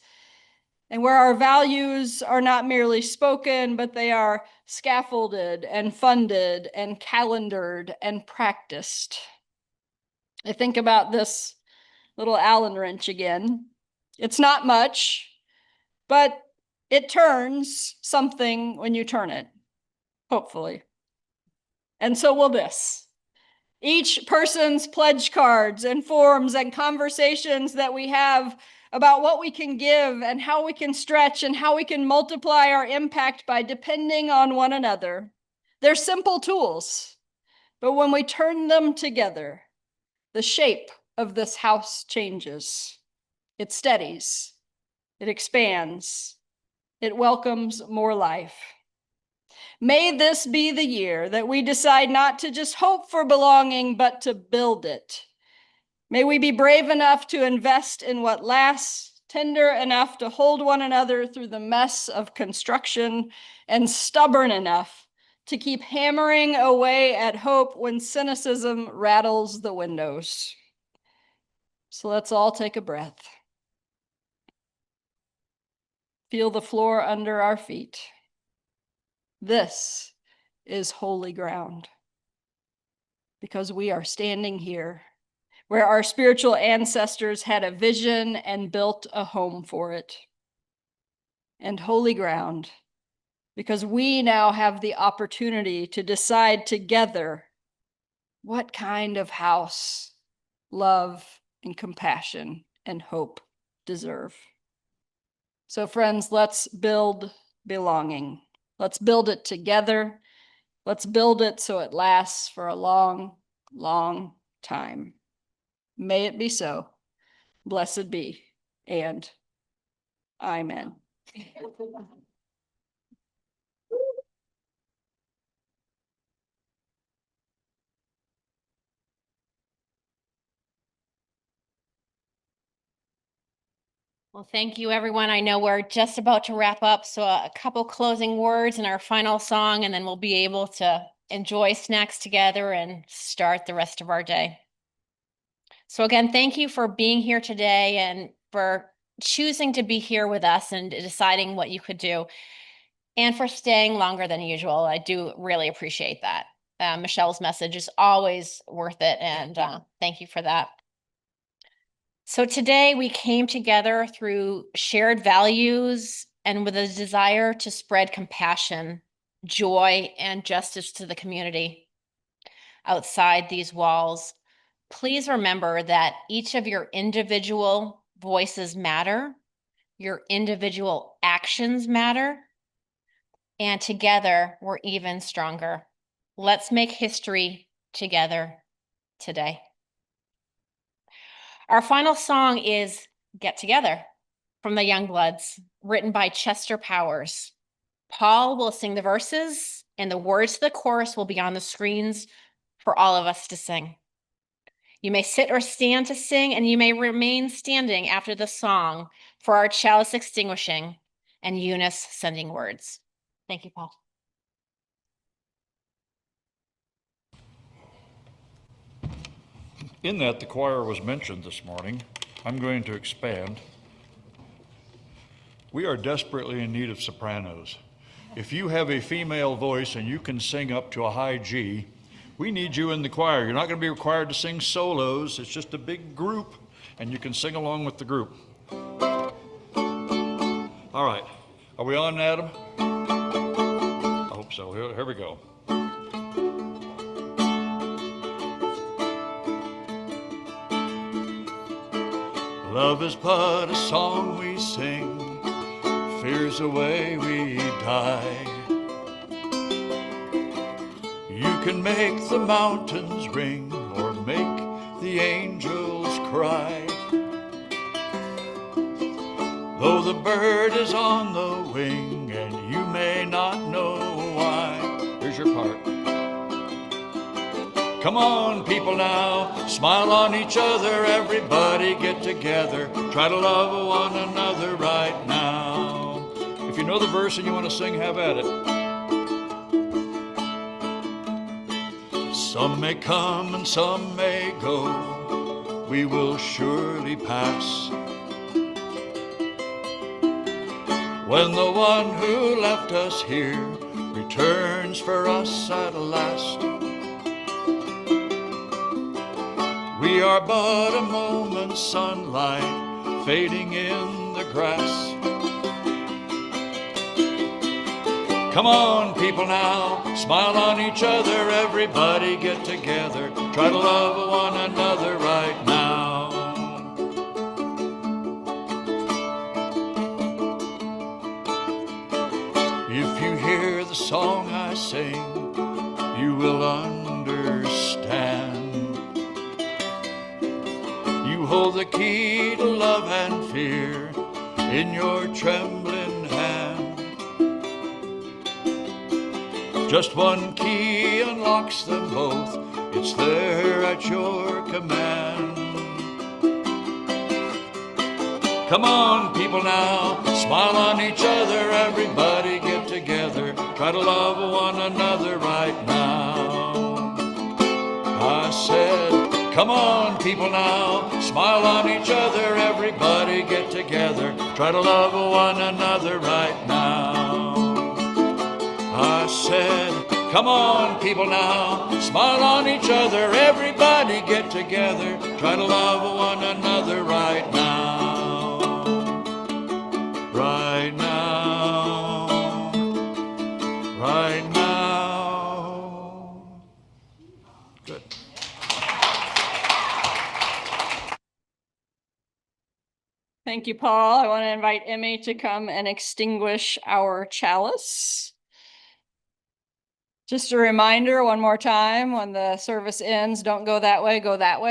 and where our values are not merely spoken, but they are scaffolded and funded and calendared and practiced. I think about this little Allen wrench again. It's not much, but it turns something when you turn it, hopefully. And so will this. Each person's pledge cards and forms and conversations that we have about what we can give and how we can stretch and how we can multiply our impact by depending on one another. They're simple tools, but when we turn them together, the shape of this house changes. It steadies, it expands, it welcomes more life. May this be the year that we decide not to just hope for belonging, but to build it. May we be brave enough to invest in what lasts, tender enough to hold one another through the mess of construction, and stubborn enough to keep hammering away at hope when cynicism rattles the windows. So let's all take a breath. Feel the floor under our feet. This is holy ground because we are standing here where our spiritual ancestors had a vision and built a home for it. And holy ground because we now have the opportunity to decide together what kind of house love and compassion and hope deserve. So friends, let's build belonging. Let's build it together. Let's build it so it lasts for a long, long time. May it be so. Blessed be, and amen. Well, thank you, everyone. I know we're just about to wrap up, so a couple closing words and our final song, and then we'll be able to enjoy snacks together and start the rest of our day. So again, thank you for being here today and for choosing to be here with us and deciding what you could do, and for staying longer than usual. I do really appreciate that. Michelle's message is always worth it, and thank you for that. So today we came together through shared values and with a desire to spread compassion, joy, and justice to the community outside these walls. Please remember that each of your individual voices matter, your individual actions matter, and together we're even stronger. Let's make history together today. Our final song is Get Together from the Youngbloods, written by Chester Powers. Paul will sing the verses, and the words to the chorus will be on the screens for all of us to sing. You may sit or stand to sing, and you may remain standing after the song for our chalice extinguishing and Eunice sending words. Thank you, Paul. In that the choir was mentioned this morning, I'm going to expand. We are desperately in need of sopranos. If you have a female voice and you can sing up to a high G, we need you in the choir. You're not going to be required to sing solos. It's just a big group, and you can sing along with the group. All right. Are we on, Adam? I hope so. Here we go. Love is but a song we sing, fears away, we die. You can make the mountains ring or make the angels cry. Though the bird is on the wing and you may not know why. Here's your part. Come on, people now, smile on each other, everybody get together, try to love one another right now. If you know the verse and you want to sing, have at it. Some may come and some may go, we will surely pass. When the one who left us here returns for us at last. We are but a moment's sunlight fading in the grass. Come on, people now, smile on each other, everybody get together, try to love one another right now. If you hear the song I sing, you will understand. You hold the key to love and fear in your trembling hand. Just one key unlocks them both, it's there at your command. Come on, people now, smile on each other, everybody get together, try to love one another right now. I said, come on, people now, smile on each other, everybody get together, try to love one another right now. I said, come on, people now, smile on each other, everybody get together, try to love one another right now. Right now, right now. Good. Thank you, Paul. I want to invite Emmy to come and extinguish our chalice. Just a reminder, one more time, when the service ends, don't go that way,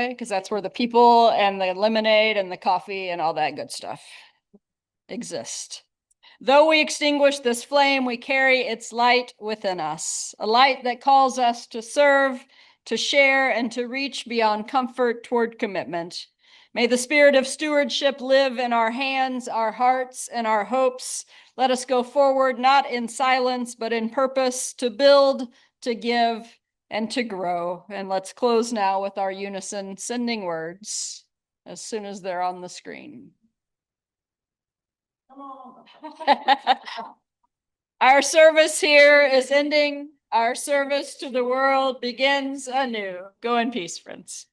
because that's where the people and the lemonade and the coffee and all that good stuff exist. Though we extinguish this flame, we carry its light within us, a light that calls us to serve, to share, and to reach beyond comfort toward commitment. May the spirit of stewardship live in our hands, our hearts, and our hopes. Let us go forward, not in silence, but in purpose, to build, to give, and to grow. And let's close now with our unison sending words as soon as they're on the screen. Come on. Our service here is ending. Our service to the world begins anew. Go in peace, friends.